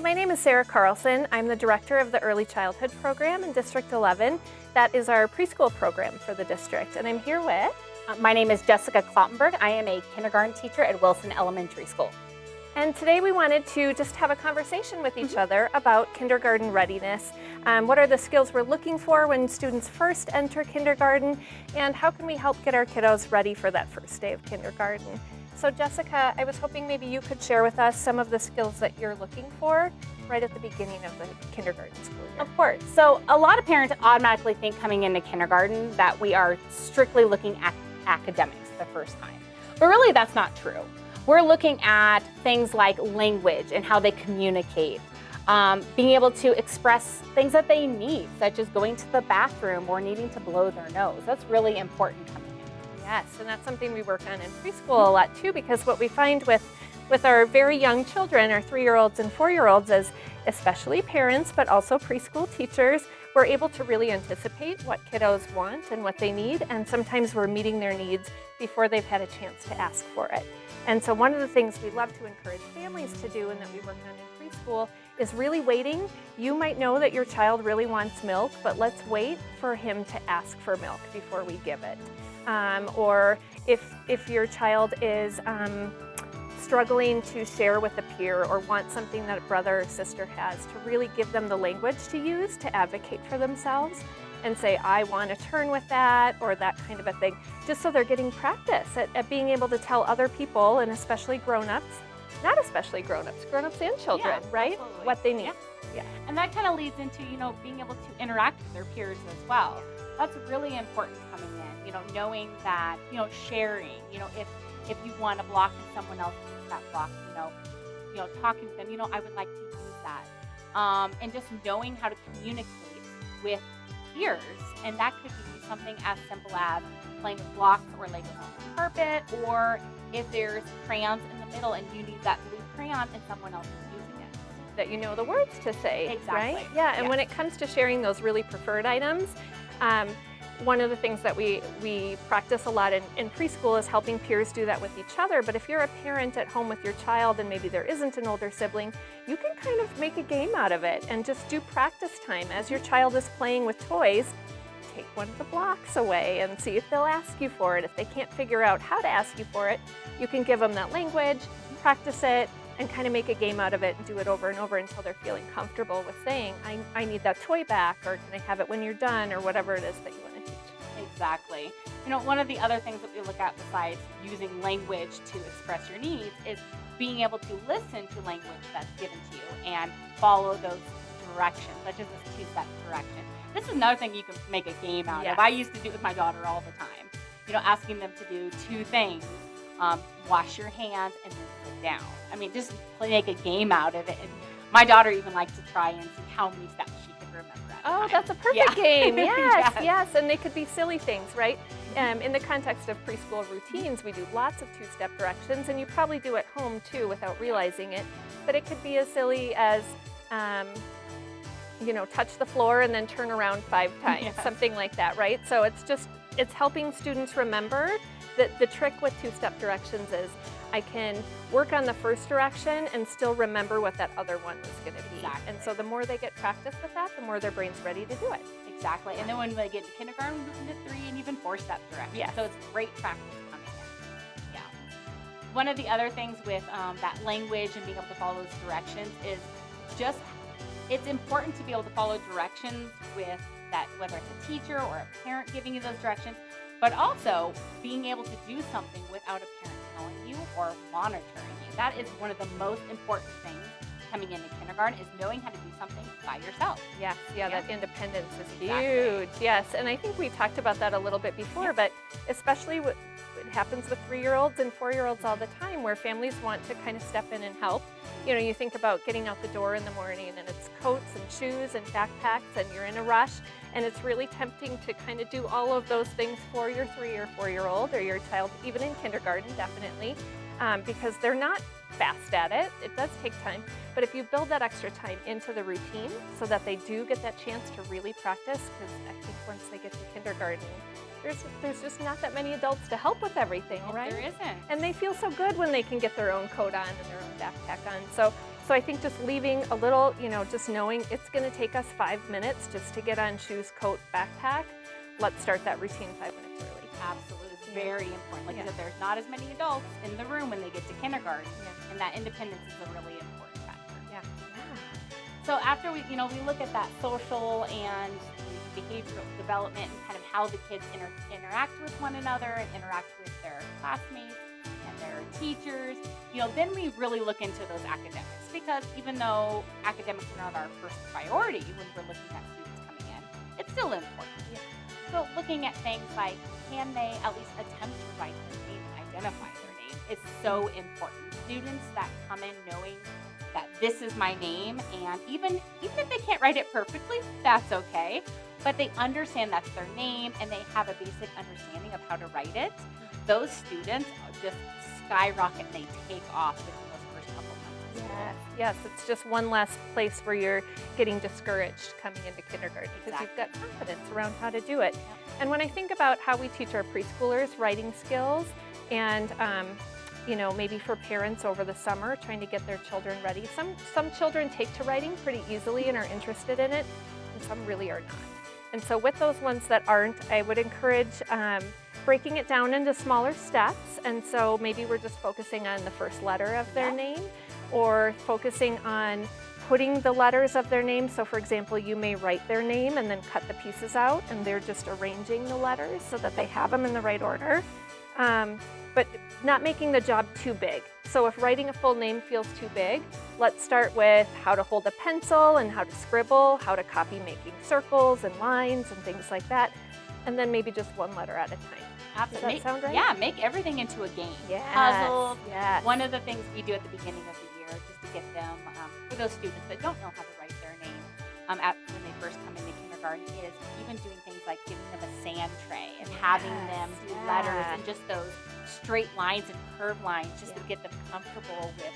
my name is Sarah Carlson. I'm the director of the Early Childhood Program in District 11. That is our preschool program for the district, and I'm here with... My name is Jessica Kloppenborg. I am a kindergarten teacher at Wilson Elementary School. And today we wanted to just have a conversation with each other about kindergarten readiness. What are the skills we're looking for when students first enter kindergarten, and how can we help get our kiddos ready for that first day of kindergarten? So Jessica, I was hoping maybe you could share with us some of the skills that you're looking for right at the beginning of the kindergarten school year. Of course. So a lot of parents automatically think coming into kindergarten that we are strictly looking at academics the first time. But really that's not true. We're looking at things like language and how they communicate, being able to express things that they need, such as going to the bathroom or needing to blow their nose. That's really important coming in. Yes, and that's something we work on in preschool a lot too, because what we find with our very young children, our 3-year-olds and 4-year-olds, as especially parents, but also preschool teachers, we're able to really anticipate what kiddos want and what they need, and sometimes we're meeting their needs before they've had a chance to ask for it. And so one of the things we love to encourage families to do and that we work on in preschool is really waiting. You might know that your child really wants milk, but let's wait for him to ask for milk before we give it. Or if your child is struggling to share with a peer or want something that a brother or sister has, to really give them the language to use to advocate for themselves and say, I want a turn with that, or that kind of a thing, just so they're getting practice at being able to tell other people, and especially grown-ups, not especially grown-ups and children, right? Absolutely. What they need. Yeah. And that kind of leads into, being able to interact with their peers as well. That's really important coming in, knowing that, sharing, if you want to block and someone else needs that block, talking to them, I would like to use that. And just knowing how to communicate with peers, and that could be something as simple as playing with blocks or Legos on the carpet, or if there's crayons in the middle and you need that blue crayon and someone else is using it. That you know the words to say, exactly. Right? Yeah, and when it comes to sharing those really preferred items, one of the things that we practice a lot in preschool is helping peers do that with each other. But if you're a parent at home with your child and maybe there isn't an older sibling, you can kind of make a game out of it and just do practice time. As your child is playing with toys, take one of the blocks away and see if they'll ask you for it. If they can't figure out how to ask you for it, you can give them that language, practice it, and kind of make a game out of it and do it over and over until they're feeling comfortable with saying, I need that toy back, or can I have it when you're done, or whatever it is that you want to teach. Exactly. One of the other things that we look at besides using language to express your needs is being able to listen to language that's given to you and follow those directions, such as this 2-step direction. This is another thing you can make a game out of. I used to do it with my daughter all the time, asking them to do 2 things. Wash your hands and then sit down. Just make a game out of it. And my daughter even likes to try and see how many steps she can remember at a time. That's a perfect game. Yes, and they could be silly things, right? In the context of preschool routines, we do lots of 2-step directions, and you probably do at home too without realizing it. But it could be as silly as, touch the floor and then turn around 5 times, something like that, right? So it's helping students remember that the trick with 2-step directions is I can work on the first direction and still remember what that other one was going to be. Exactly. And so the more they get practice with that, the more their brain's ready to do it. Exactly. And then when they get to kindergarten, we move into 3 and even 4-step directions. Yeah. So it's great practice coming in. Yeah. One of the other things with that language and being able to follow those directions is just, it's important to be able to follow directions with that, whether it's a teacher or a parent giving you those directions, but also being able to do something without a parent telling you or monitoring you. That is one of the most important things coming into kindergarten, is knowing how to do something by yourself. Yes, that independence is Exactly. huge. Yes, and I think we talked about that a little bit before, but especially it happens with 3-year-olds and 4-year-olds all the time, where families want to kind of step in and help. You think about getting out the door in the morning and it's coats and shoes and backpacks and you're in a rush, and it's really tempting to kind of do all of those things for your 3 or 4-year-old or your child, even in kindergarten, definitely, because they're not fast at it. It does take time, but if you build that extra time into the routine so that they do get that chance to really practice, because I think once they get to kindergarten, there's just not that many adults to help with everything, right? There isn't. And they feel so good when they can get their own coat on and their own backpack on. So So I think just leaving a little, just knowing it's going to take us 5 minutes just to get on shoes, coat, backpack. Let's start that routine 5 minutes early. Absolutely. It's very important. Like you said, there's not as many adults in the room when they get to kindergarten, and that independence is a really important factor. Yeah. So after we look at that social and behavioral development and kind of how the kids interact with one another and interact with their classmates and their teachers, then we really look into those academics, because even though academics are not our first priority when we're looking at students coming in, it's still important. Yeah. So looking at things like, can they at least attempt to write their name and identify their name is so important. Students that come in knowing that this is my name, and even if they can't write it perfectly, that's okay, but they understand that's their name and they have a basic understanding of how to write it, those students just skyrocket and they take off within those first couple months of school. Yes, it's just one less place where you're getting discouraged coming into kindergarten, because you've got confidence around how to do it. Yep. And when I think about how we teach our preschoolers writing skills, and maybe for parents over the summer trying to get their children ready, some children take to writing pretty easily and are interested in it, and some really are not. And so with those ones that aren't, I would encourage breaking it down into smaller steps. And so maybe we're just focusing on the first letter of their name, or focusing on putting the letters of their name. So for example, you may write their name and then cut the pieces out, and they're just arranging the letters so that they have them in the right order. But not making the job too big. So if writing a full name feels too big, let's start with how to hold a pencil and how to scribble, how to copy making circles and lines and things like that, and then maybe just one letter at a time. Absolutely. Does that sound right? Yeah, make everything into a game. Yes. Puzzles. Yes. One of the things we do at the beginning of the year, just to get them, for those students that don't know how to write their name when they first come into kindergarten, is even doing things like giving them a sand tray and having them do letters and just those straight lines and curved lines, just to get them comfortable with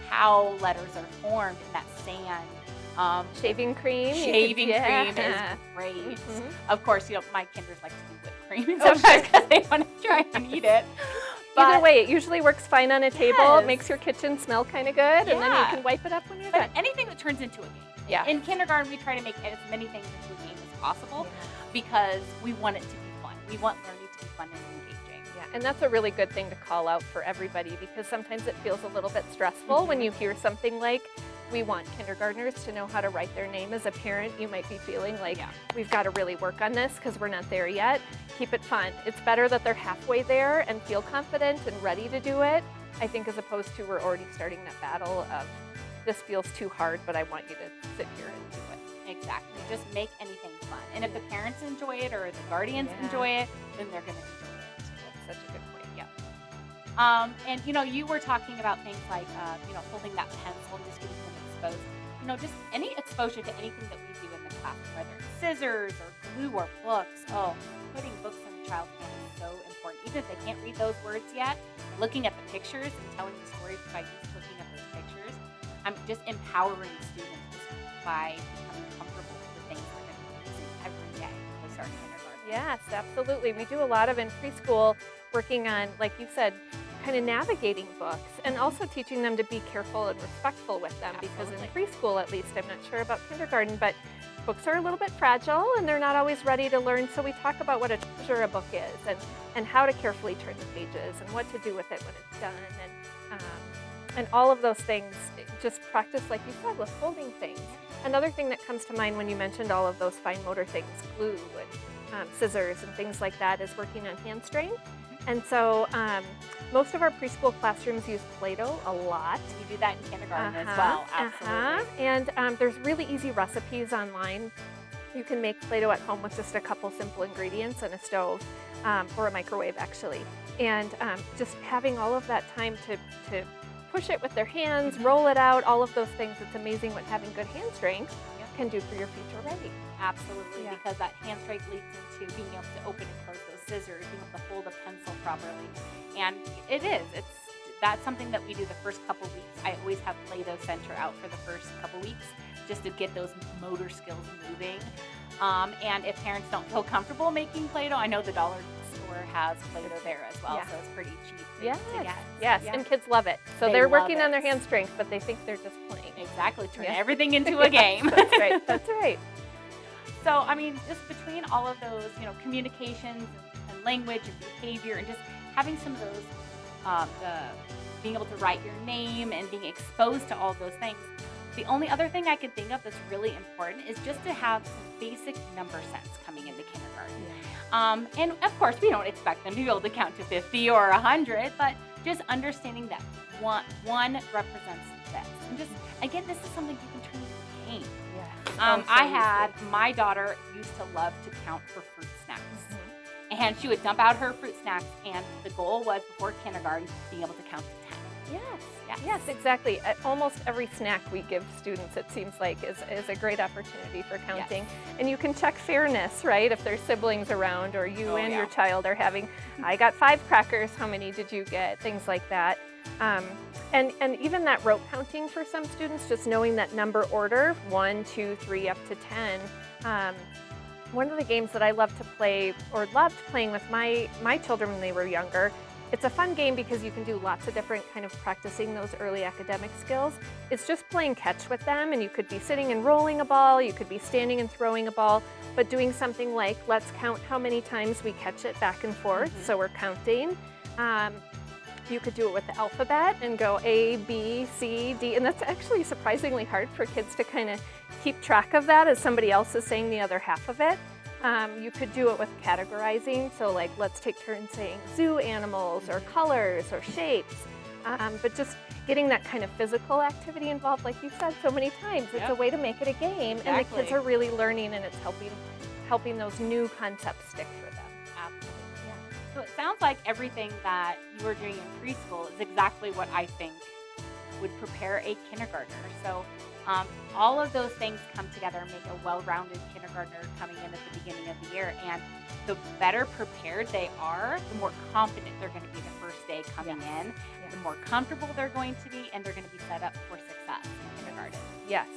how letters are formed in that sand. Shaving cream. Shaving cream is great. Mm-hmm. Of course, my kinders like to do whipped cream sometimes because they want to try and eat it. Either way, it usually works fine on a table. Yes. It makes your kitchen smell kind of good, and then you can wipe it up when you're done. Anything that turns into a game. Yeah. In kindergarten, we try to make as many things into a game as possible because we want it to be fun. We want learning to be fun and engaging. Yeah, and that's a really good thing to call out for everybody, because sometimes it feels a little bit stressful when you hear something like, we want kindergartners to know how to write their name. As a parent, you might be feeling like we've got to really work on this because we're not there yet. Keep it fun. It's better that they're halfway there and feel confident and ready to do it, I think, as opposed to we're already starting that battle of, this feels too hard, but I want you to sit here and do it. Exactly. Just make anything fun. And if the parents enjoy it or the guardians enjoy it, then they're going to enjoy it. That's such a good point. And you were talking about things like holding that pencil and just getting them exposed. Just any exposure to anything that we do in the classroom, whether it's scissors or glue or books. Putting books in the child's hand is so important. Even if they can't read those words yet, looking at the pictures and telling the stories by just looking at those pictures, I'm just empowering students just by becoming comfortable with the things they're going to be using every day when they start kindergarten. Yes, absolutely. We do a lot of in preschool working on, like you said, kind of navigating books, and also teaching them to be careful and respectful with them. Because in preschool, at least, I'm not sure about kindergarten, but books are a little bit fragile and they're not always ready to learn. So we talk about what a treasure a book is, and how to carefully turn the pages and what to do with it when it's done, and all of those things. Just practice, like you said, with holding things. Another thing that comes to mind when you mentioned all of those fine motor things, glue and scissors and things like that, is working on hand strain. And so most of our preschool classrooms use Play-Doh a lot. You do that in kindergarten as well, absolutely. And there's really easy recipes online. You can make Play-Doh at home with just a couple simple ingredients and a stove, or a microwave actually. And just having all of that time to push it with their hands, roll it out, all of those things. It's amazing what having good hand strength can do for your future writing. Absolutely, because that hand strength leads into being able to open and close those scissors, being able to hold a pencil properly. And that's something that we do the first couple weeks. I always have Play-Doh Center out for the first couple weeks just to get those motor skills moving. And if parents don't feel comfortable making Play-Doh, I know the dollar store has Play-Doh there as well, Yeah. so it's pretty cheap Yes, to get. yes, Yeah. and kids love it. So They they're love working on their it. hand strength, but they think they're just playing. Exactly, turn Yeah. everything into a game. That's right. That's right. So, I mean, just between all of those, communications and language and behavior and just having some of those, being able to write your name and being exposed to all of those things, the only other thing I can think of that's really important is just to have some basic number sense coming into kindergarten. And of course, we don't expect them to be able to count to 50 or 100, but just understanding that one represents this. And just, again, this is something you can turn into a game. Yes. My daughter used to love to count for fruit snacks. And she would dump out her fruit snacks, and the goal was before kindergarten, being able to count to 10. Yes, exactly. Almost every snack we give students, it seems like, is a great opportunity for counting. And you can check fairness, right? If there's siblings around or you and your child are having, I got 5 crackers, how many did you get? Things like that. And even that rote counting for some students, just knowing that number order, 1, 2, 3, up to 10. One of the games that I love to play, or loved playing with my children when they were younger, it's a fun game because you can do lots of different kind of practicing those early academic skills. It's just playing catch with them, and you could be sitting and rolling a ball, you could be standing and throwing a ball, but doing something like, let's count how many times we catch it back and forth, so we're counting. You could do it with the alphabet and go A, B, C, D, and that's actually surprisingly hard for kids to kind of keep track of that as somebody else is saying the other half of it. You could do it with categorizing, so like let's take turns saying zoo animals or colors or shapes, but just getting that kind of physical activity involved, like you said so many times. It's a way to make it a game, and the kids are really learning, and it's helping those new concepts stick for them. Absolutely. So it sounds like everything that you were doing in preschool is exactly what I think would prepare a kindergartner. So all of those things come together and make a well-rounded kindergartner coming in at the beginning of the year. And the better prepared they are, the more confident they're going to be the first day coming in, the more comfortable they're going to be, and they're going to be set up for success in kindergarten. Yes.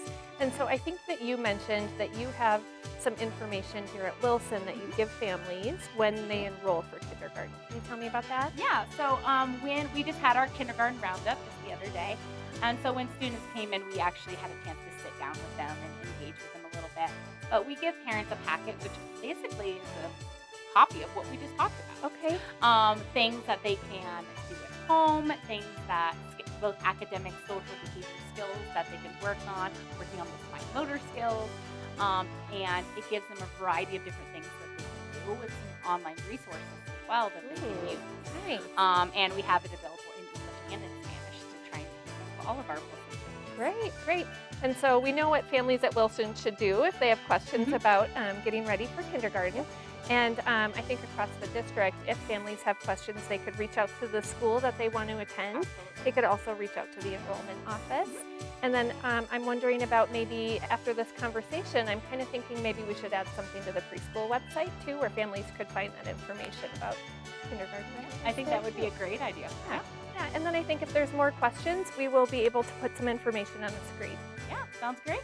And so I think that you mentioned that you have some information here at Wilson that you give families when they enroll for kindergarten. Can you tell me about that? Yeah, so when we just had our kindergarten roundup just the other day, and so when students came in, we actually had a chance to sit down with them and engage with them a little bit. But we give parents a packet, which basically is a copy of what we just talked about. Okay. Things that they can do at home, things that both academic, social, behavior skills that they can work on, working on those fine motor skills, and it gives them a variety of different things that they can do with some online resources as well that they can use. Nice. And we have it available in English and in Spanish to try and use all of our Wilson students. Great, great. And so we know what families at Wilson should do if they have questions about getting ready for kindergarten. And I think across the district, if families have questions, they could reach out to the school that they want to attend. Absolutely. They could also reach out to the enrollment office. And then I'm wondering about maybe after this conversation, I'm kind of thinking maybe we should add something to the preschool website too, where families could find that information about kindergarten. I think that would be a great idea. Yeah. And then I think if there's more questions, we will be able to put some information on the screen. Yeah, sounds great.